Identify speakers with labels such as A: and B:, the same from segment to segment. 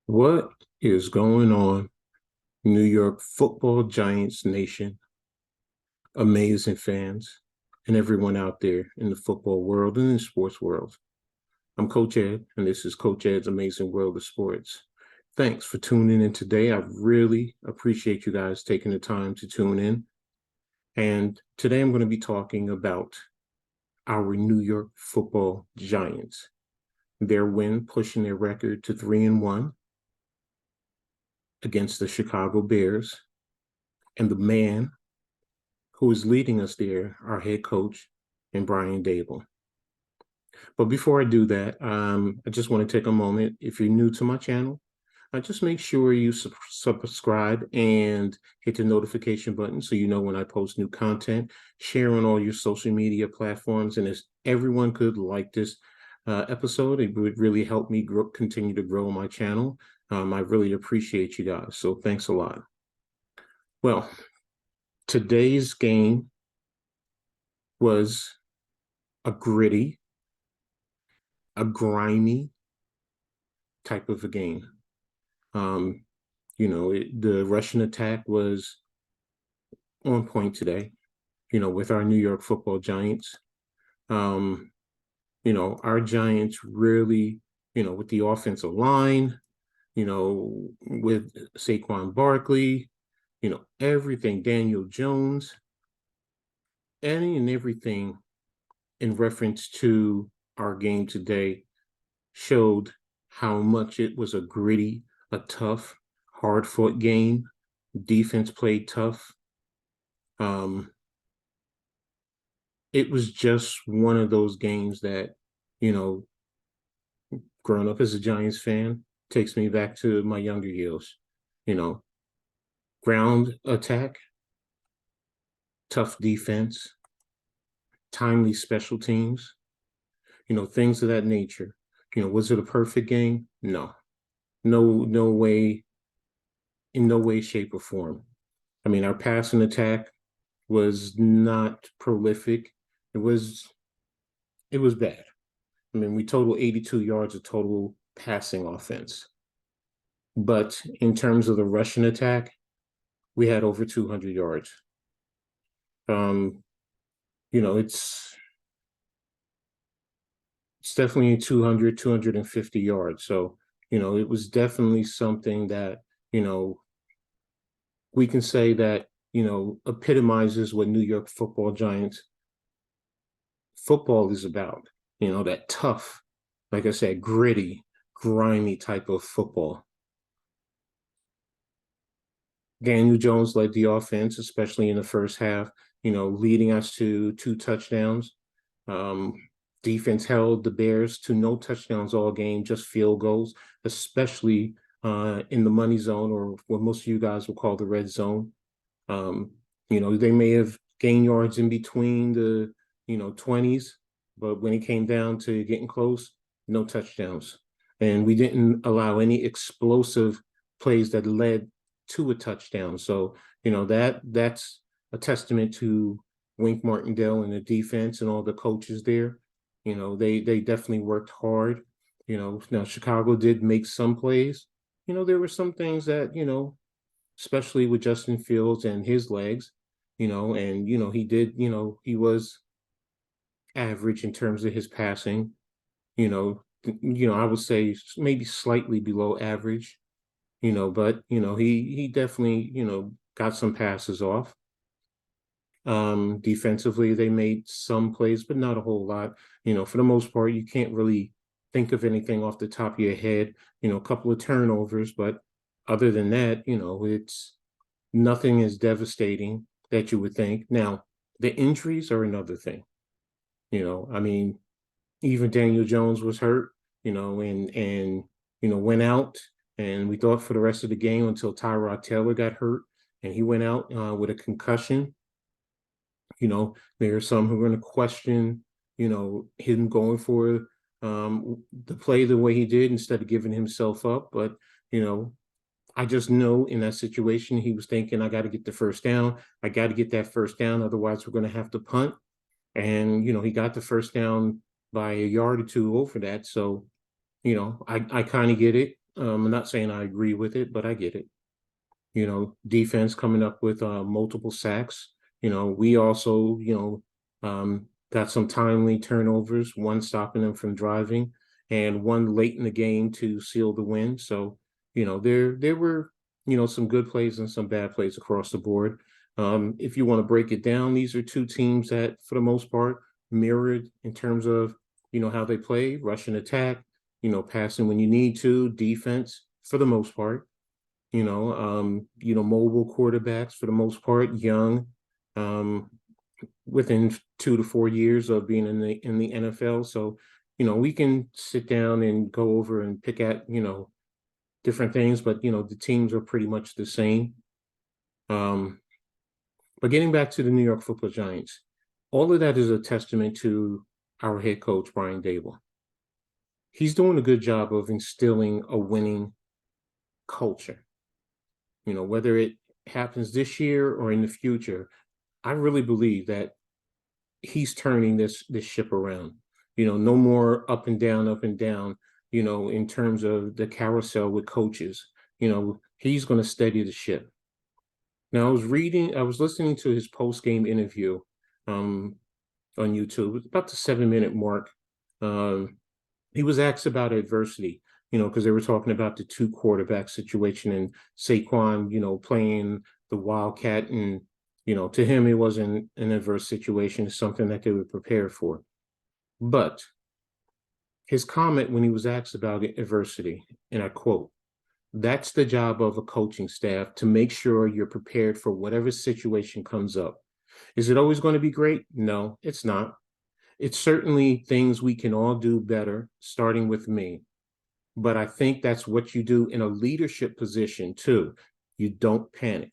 A: What is going on, New York Football Giants Nation, amazing fans, and everyone out there in the football world and in the sports world? I'm Coach Ed, and this is Coach Ed's Amazing World of Sports. Thanks for tuning in today. I really appreciate you guys taking the time to tune in. And today I'm going to be talking about our New York Football Giants, their win pushing their record to 3-1 against the Chicago Bears, and the man who is leading us there, our head coach, and Brian Daboll. But before I do that, I just want to take a moment. If you're new to my channel, just make sure you subscribe and hit the notification button so you know when I post new content. Share on all your social media platforms, and if everyone could like this episode, it would really help me continue to grow my channel. I really appreciate you guys, so thanks a lot. Well, today's game was a gritty, a grimy type of a game. Um, the Russian attack was on point today, with our New York Football Giants. Um, our Giants really, with the offensive line, with Saquon Barkley, everything, Daniel Jones, any and everything in reference to our game today showed how much it was a gritty, a tough, hard-fought game. Defense played tough. Um, it was just one of those games that, you know, growing up as a Giants fan takes me back to my younger years. You know, ground attack, tough defense, timely special teams, things of that nature. Was it a perfect game? No. No way, in no way, shape, or form. I mean, our passing attack was not prolific. It was it was bad. I mean, we total 82 yards of total passing offense. But in terms of the Russian attack, we had over 200 yards. Um, you know, it's definitely 200, 250 yards. So, it was definitely something that, we can say that, epitomizes what New York Football Giants football is about. That tough, like I said, gritty, grimy type of football. Daniel Jones led the offense, especially in the first half, leading us to 2 touchdowns. Um, Defense held the Bears to no touchdowns all game, just field goals, especially in the money zone, or what most of you guys will call the red zone. Um, they may have gained yards in between the, 20s, but when it came down to getting close, no touchdowns. And we didn't allow any explosive plays that led to a touchdown. So, that's a testament to Wink Martindale and the defense and all the coaches there. They definitely worked hard. Now Chicago did make some plays. There were some things that, especially with Justin Fields and his legs, and he did, he was average in terms of his passing. I would say maybe slightly below average. But he definitely got some passes off. Defensively, they made some plays, but not a whole lot. For the most part, you can't really think of anything off the top of your head. A couple of turnovers, but other than that, it's nothing as devastating that you would think. Now, the injuries are another thing. I mean, even Daniel Jones was hurt, and went out, and we thought for the rest of the game until Tyrod Taylor got hurt, and he went out with a concussion. There are some who are going to question, him going for the play the way he did instead of giving himself up. But, I just know in that situation, he was thinking, I got to get the first down. I got to get that first down. Otherwise, we're going to have to punt. And, he got the first down by a yard or two over that. So, I kind of get it. I'm not saying I agree with it, but I get it. Defense coming up with multiple sacks. We also, got some timely turnovers, one stopping them from driving and one late in the game to seal the win. So, there were, some good plays and some bad plays across the board. If you want to break it down, these are two teams that, for the most part, mirrored in terms of, how they play, rush and attack, passing when you need to, defense for the most part, mobile quarterbacks for the most part, young, um, within 2 to 4 years of being in the NFL. So, we can sit down and go over and pick at, different things, but the teams are pretty much the same. But getting back to the New York Football Giants, all of that is a testament to our head coach, Brian Daboll. He's doing a good job of instilling a winning culture. Whether it happens this year or in the future, I really believe that he's turning this ship around. No more up and down, in terms of the carousel with coaches. He's going to steady the ship. Now, I was listening to his post-game interview um, on YouTube. It's about the 7-minute mark. Um, he was asked about adversity, because they were talking about the two quarterback situation and Saquon, playing the Wildcat. And, to him, it wasn't an adverse situation. It's something that they were prepared for. But his comment when he was asked about adversity, and I quote, "That's the job of a coaching staff, to make sure you're prepared for whatever situation comes up. Is it always going to be great? No, it's not. It's certainly things we can all do better, starting with me. But I think that's what you do in a leadership position too. You don't panic.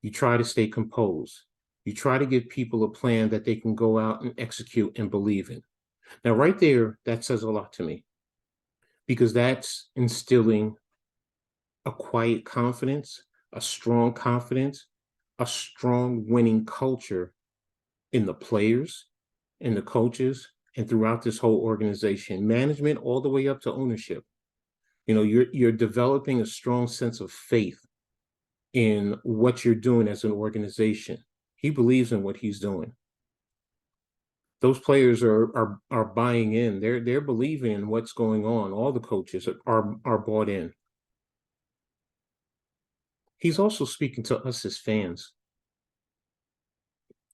A: You try to stay composed. You try to give people a plan that they can go out and execute and believe in." Now, right there, that says a lot to me, because that's instilling a quiet confidence, a strong confidence, a strong winning culture in the players, in the coaches, and throughout this whole organization, management all the way up to ownership. You're developing a strong sense of faith in what you're doing as an organization. He believes in what he's doing. Those players are buying in. They're believing in what's going on. All the coaches are bought in. He's also speaking to us as fans.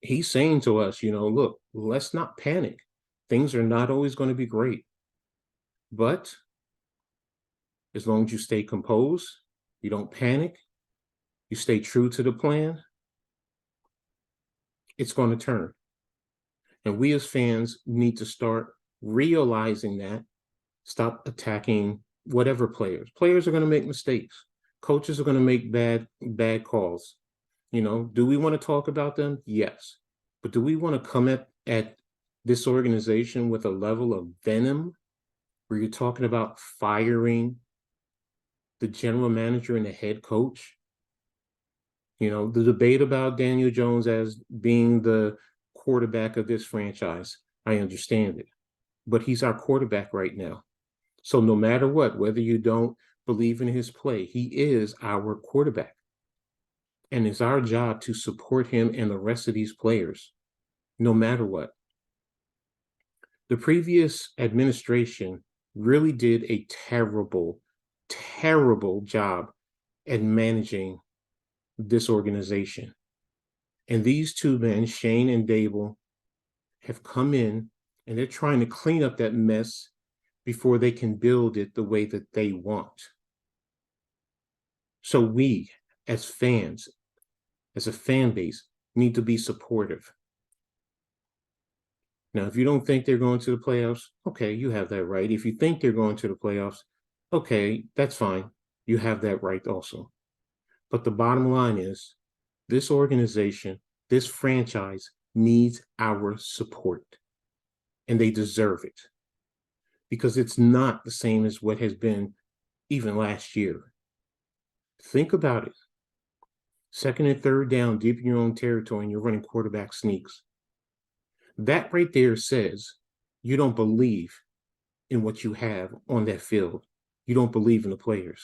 A: He's saying to us, look, let's not panic. Things are not always going to be great. But as long as you stay composed, you don't panic, you stay true to the plan, it's going to turn. And we as fans need to start realizing that, stop attacking whatever players. Players are going to make mistakes. Coaches are going to make bad calls. Do we want to talk about them? Yes. But do we want to come at this organization with a level of venom where you're talking about firing the general manager and the head coach? The debate about Daniel Jones as being the quarterback of this franchise, I understand it. But he's our quarterback right now. So no matter what, whether you don't believe in his play, he is our quarterback. And it's our job to support him and the rest of these players, no matter what. The previous administration really did a terrible, terrible job at managing this organization. And these two men, Shane and Daboll, have come in and they're trying to clean up that mess before they can build it the way that they want. So we, as fans, as a fan base, need to be supportive. Now, if you don't think they're going to the playoffs, okay, you have that right. If you think they're going to the playoffs, okay, that's fine. You have that right also. But the bottom line is, this organization, this franchise needs our support, and they deserve it, because it's not the same as what has been even last year. Think about it. Second and third down, deep in your own territory, and you're running quarterback sneaks. That right there says you don't believe in what you have on that field. You don't believe in the players.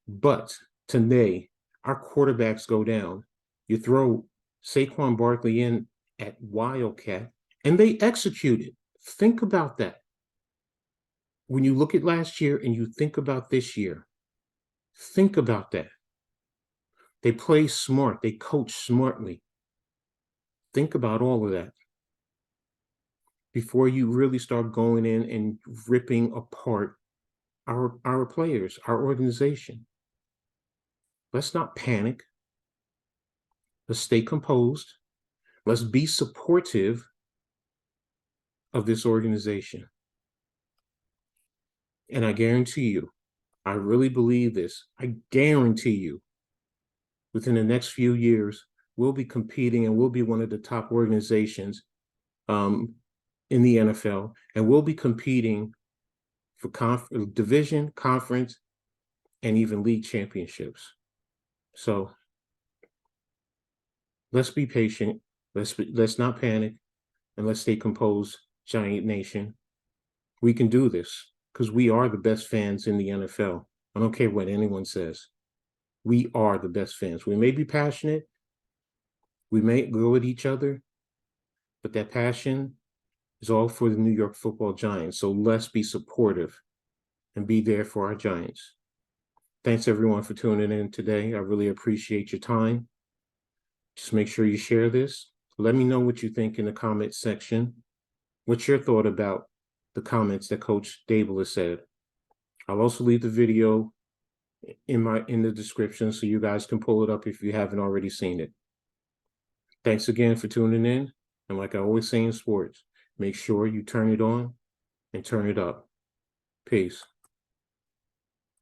A: But today, our quarterbacks go down. You throw Saquon Barkley in at Wildcat, and they execute it. Think about that. When you look at last year and you think about this year, think about that. They play smart. They coach smartly. Think about all of that before you really start going in and ripping apart our players, our organization. Let's not panic. Let's stay composed. Let's be supportive of this organization. And I guarantee you, I really believe this. I guarantee you, within the next few years, we'll be competing and we'll be one of the top organizations in the NFL, and we'll be competing for division, conference, and even league championships. So let's be patient. Let's not panic, and let's stay composed, Giant Nation. We can do this because we are the best fans in the NFL. I don't care what anyone says. We are the best fans. We may be passionate. We may go at each other, but that passion is all for the New York Football Giants. So let's be supportive and be there for our Giants. Thanks everyone for tuning in today. I really appreciate your time. Just make sure you share this. Let me know what you think in the comments section. What's your thought about the comments that Coach Daboll has said? I'll also leave the video in the description so you guys can pull it up if you haven't already seen it. Thanks again for tuning in. And like I always say in sports, make sure you turn it on and turn it up. Peace.